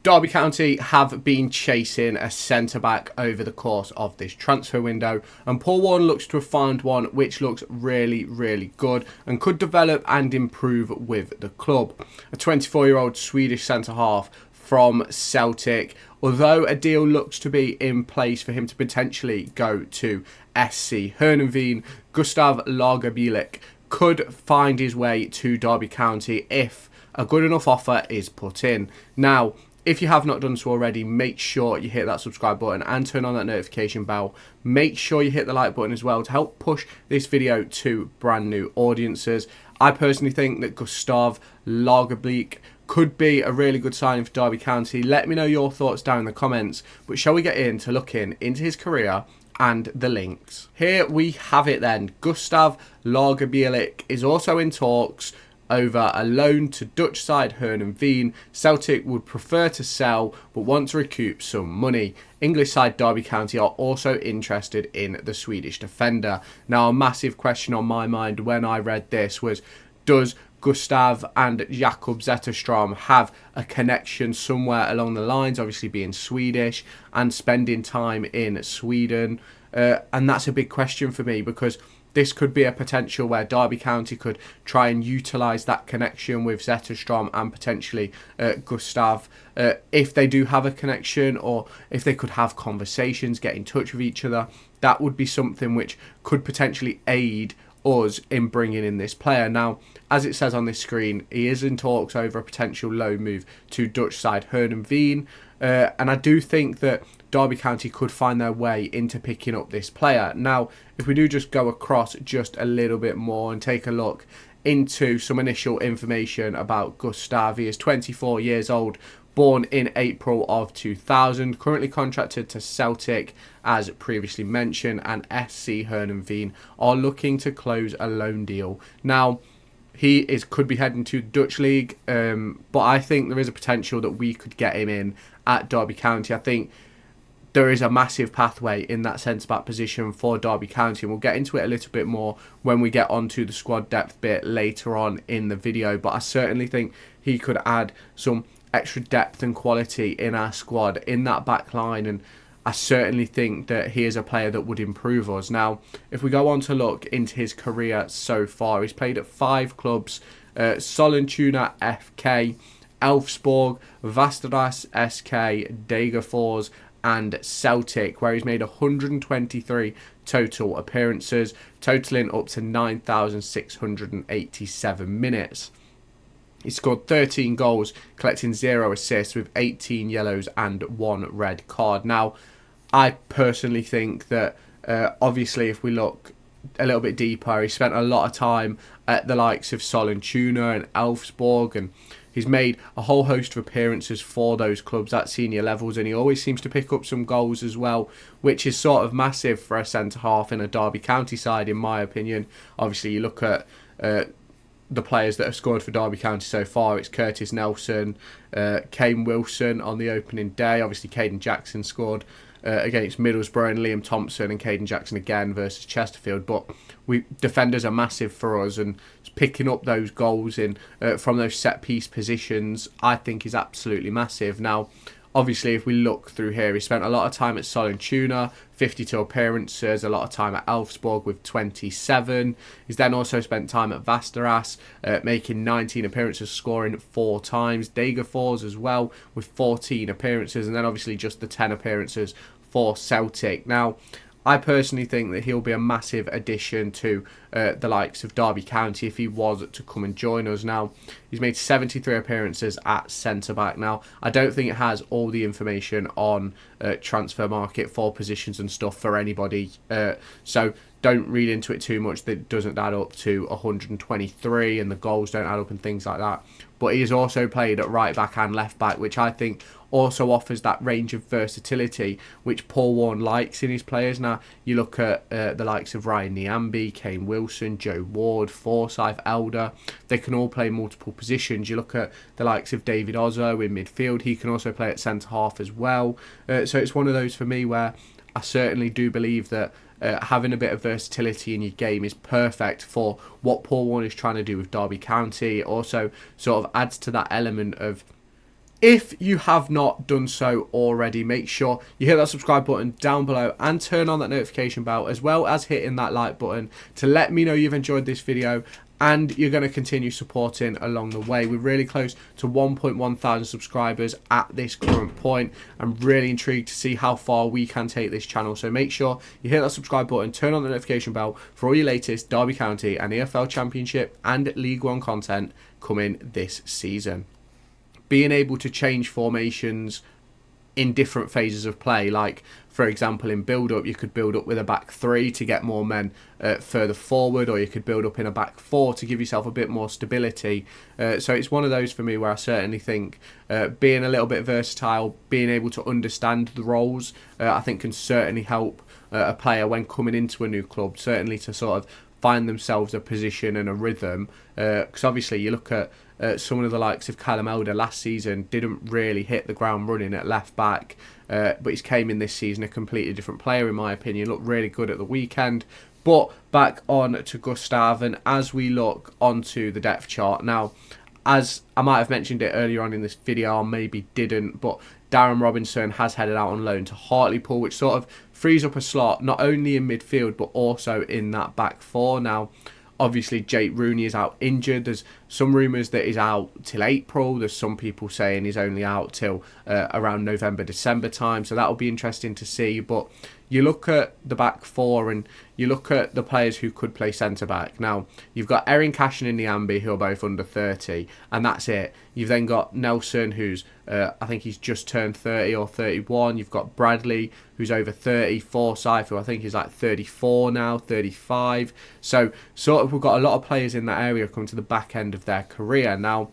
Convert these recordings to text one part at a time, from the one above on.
Derby County have been chasing a centre-back over the course of this transfer window, and Paul Warne looks to have found one which looks really, really good and could develop and improve with the club. A 24-year-old Swedish centre-half from Celtic, although a deal looks to be in place for him to potentially go to SC Heerenveen, Gustaf Lagerbielke could find his way to Derby County if a good enough offer is put in. Now, if you have not done so already, make sure you hit that subscribe button and turn on that notification bell. Make sure you hit the like button as well to help push this video to brand new audiences. I personally think that Gustaf Lagerbielke could be a really good signing for Derby County. Let me know your thoughts down in the comments. But shall we get into looking into his career and the links? Here we have it then. Gustaf Lagerbielke is also in talks over a loan to Dutch side Heerenveen. Celtic would prefer to sell but want to recoup some money. English side Derby County are also interested in the Swedish defender. Now, a massive question on my mind when I read this was, does Gustaf and Jacob Zetterstrom have a connection somewhere along the lines, obviously being Swedish and spending time in Sweden? And that's a big question for me, because this could be a potential where Derby County could try and utilise that connection with Zetterstrom and potentially Gustaf. If they do have a connection, or if they could have conversations, get in touch with each other, that would be something which could potentially aid us in bringing in this player. Now, as it says on this screen, he is in talks over a potential loan move to Dutch side Heerenveen, and I do think that Derby County could find their way into picking up this player. Now, if we do just go across just a little bit more and take a look into some initial information about Gustaf, he is 24 years old, born in April of 2000, currently contracted to Celtic as previously mentioned, and SC Heerenveen are looking to close a loan deal. Now, he could be heading to the Dutch League, but I think there is a potential that we could get him in at Derby County. I think there is a massive pathway in that centre-back position for Derby County, and we'll get into it a little bit more when we get onto the squad depth bit later on in the video. But I certainly think he could add some extra depth and quality in our squad, in that back line, and I certainly think that he is a player that would improve us. Now, if we go on to look into his career so far, he's played at 5 clubs: Sollentuna FK, Elfsborg, Västerås SK, Degerfors and Celtic, where he's made 123 total appearances, totaling up to 9,687 minutes. He scored 13 goals, collecting 0 assists with 18 yellows and 1 red card. Now, I personally think that, obviously, if we look a little bit deeper, he spent a lot of time at the likes of Sollentuna and Elfsborg, and he's made a whole host of appearances for those clubs at senior levels, and he always seems to pick up some goals as well, which is sort of massive for a centre-half in a Derby County side, in my opinion. Obviously, you look at the players that have scored for Derby County so far. It's Curtis Nelson, Kane Wilson on the opening day. Obviously, Caden Jackson scored against Middlesbrough, and Liam Thompson and Caden Jackson again versus Chesterfield. But defenders are massive for us, and picking up those goals in from those set-piece positions, I think, is absolutely massive. Now, obviously, if we look through here, he spent a lot of time at Sollentuna, 52 appearances, a lot of time at Elfsborg with 27. He's then also spent time at Västerås, making 19 appearances, scoring 4 times. Degerfors as well with 14 appearances, and then obviously just the 10 appearances for Celtic. Now, I personally think that he'll be a massive addition to the likes of Derby County if he was to come and join us. Now, he's made 73 appearances at centre-back. Now, I don't think it has all the information on transfer market for positions and stuff for anybody. So don't read into it too much. That doesn't add up to 123 and the goals don't add up and things like that. But he has also played at right back and left back, which I think also offers that range of versatility which Paul Warne likes in his players. Now, you look at the likes of Ryan Niambi, Kane Wilson, Joe Ward, Forsyth, Elder. They can all play multiple positions. You look at the likes of David Ozzo in midfield. He can also play at centre-half as well. So it's one of those for me where I certainly do believe that having a bit of versatility in your game is perfect for what Paul Warne is trying to do with Derby County. It also sort of adds to that element of If you have not done so already, make sure you hit that subscribe button down below and turn on that notification bell, as well as hitting that like button to let me know you've enjoyed this video and you're going to continue supporting along the way. We're really close to 1.1 thousand subscribers at this current point. I'm really intrigued to see how far we can take this channel. So make sure you hit that subscribe button, turn on the notification bell for all your latest Derby County and EFL Championship and League One content coming this season. Being able to change formations in different phases of play, like for example in build-up, you could build up with a back three to get more men further forward, or you could build up in a back four to give yourself a bit more stability. So it's one of those for me where I certainly think being a little bit versatile, being able to understand the roles, I think can certainly help a player when coming into a new club, certainly to sort of find themselves a position and a rhythm, because obviously you look at some of the likes of Callum Elder last season didn't really hit the ground running at left back, but he's came in this season a completely different player in my opinion. Looked really good at the weekend. But back on to Gustaf, and as we look onto the depth chart now, as I might have mentioned it earlier on in this video, or maybe didn't, but Darren Robinson has headed out on loan to Hartlepool, which sort of frees up a slot not only in midfield but also in that back four. Now obviously Jake Rooney is out injured. There's some rumours that he's out till April. There's some people saying he's only out till around November, December time. So that'll be interesting to see. But you look at the back four and you look at the players who could play centre-back. Now, you've got Erin Cashin and Niambi, who are both under 30, and that's it. You've then got Nelson, who's, I think he's just turned 30 or 31. You've got Bradley, who's over 30. Forsyth, who I think is like 34 now, 35. So, sort of, we've got a lot of players in that area coming to the back end of their career. Now,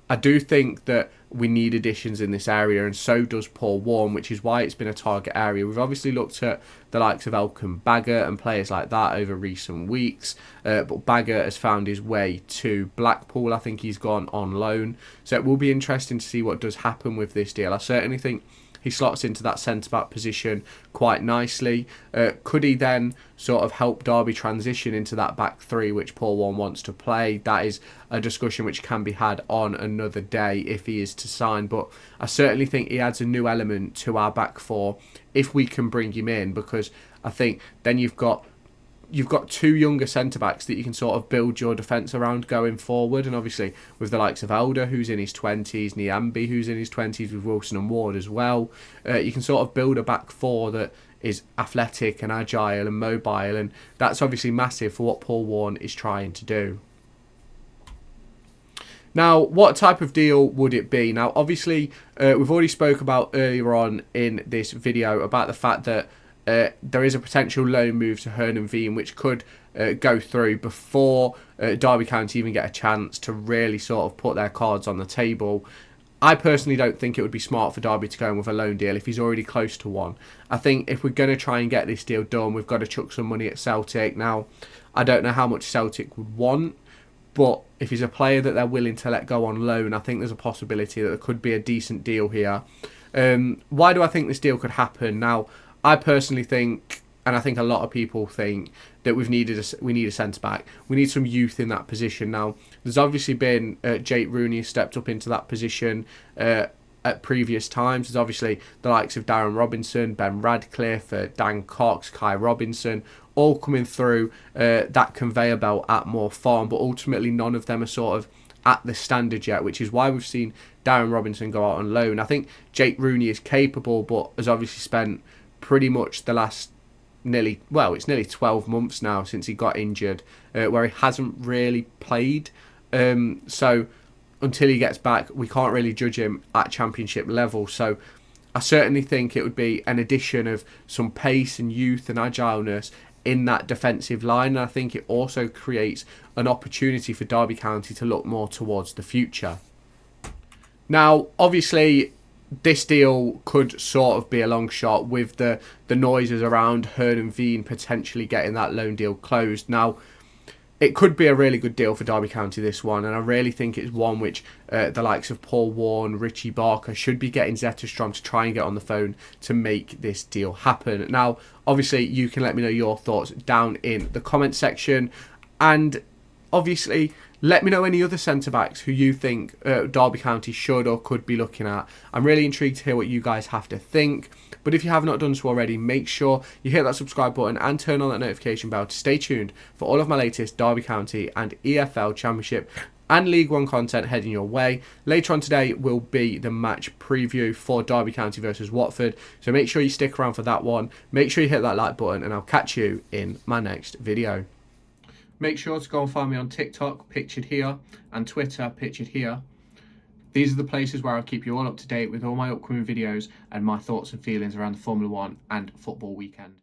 I do think that we need additions in this area, and so does Paul Warne, which is why it's been a target area. We've obviously looked at the likes of Elkan Baggott and players like that over recent weeks, but Baggott has found his way to Blackpool. I think he's gone on loan, so it will be interesting to see what does happen with this deal. I certainly think he slots into that centre-back position quite nicely. Could he then sort of help Derby transition into that back three, which Paul Warne wants to play? That is a discussion which can be had on another day if he is to sign. But I certainly think he adds a new element to our back four if we can bring him in, because I think then you've got two younger centre-backs that you can sort of build your defence around going forward. And obviously with the likes of Elder, who's in his 20s, Niambi, who's in his 20s, with Wilson and Ward as well, you can sort of build a back four that is athletic and agile and mobile, and that's obviously massive for what Paul Warne is trying to do. Now, what type of deal would it be? Now, obviously, we've already spoke about earlier on in this video about the fact that there is a potential loan move to Heerenveen which could go through before Derby County even get a chance to really sort of put their cards on the table. I personally don't think it would be smart for Derby to go in with a loan deal if he's already close to one. I think if we're going to try and get this deal done, we've got to chuck some money at Celtic. Now, I don't know how much Celtic would want, but if he's a player that they're willing to let go on loan, I think there's a possibility that there could be a decent deal here. Why do I think this deal could happen? Now, I personally think, and I think a lot of people think, that we need a centre-back. We need some youth in that position. Now, there's obviously been Jake Rooney stepped up into that position at previous times. There's obviously the likes of Darren Robinson, Ben Radcliffe, Dan Cox, Kai Robinson, all coming through that conveyor belt at Moor Farm, but ultimately none of them are sort of at the standard yet, which is why we've seen Darren Robinson go out on loan. I think Jake Rooney is capable, but has obviously spent pretty much the last it's nearly 12 months now since he got injured, where he hasn't really played. So until he gets back, we can't really judge him at championship level. So I certainly think it would be an addition of some pace and youth and agileness in that defensive line. And I think it also creates an opportunity for Derby County to look more towards the future. Now, obviously, this deal could sort of be a long shot with the noises around Heerenveen potentially getting that loan deal closed. Now, it could be a really good deal for Derby County, this one, and I really think it's one which the likes of Paul Warne, Richie Barker should be getting Zetterstrom to try and get on the phone to make this deal happen. Now, obviously, you can let me know your thoughts down in the comment section, and obviously, Let me know any other centre-backs who you think Derby County should or could be looking at. I'm really intrigued to hear what you guys have to think. But if you have not done so already, make sure you hit that subscribe button and turn on that notification bell to stay tuned for all of my latest Derby County and EFL Championship and League One content heading your way. Later on today will be the match preview for Derby County versus Watford. So make sure you stick around for that one. Make sure you hit that like button and I'll catch you in my next video. Make sure to go and find me on TikTok, pictured here, and Twitter, pictured here. These are the places where I'll keep you all up to date with all my upcoming videos and my thoughts and feelings around the Formula 1 and football weekend.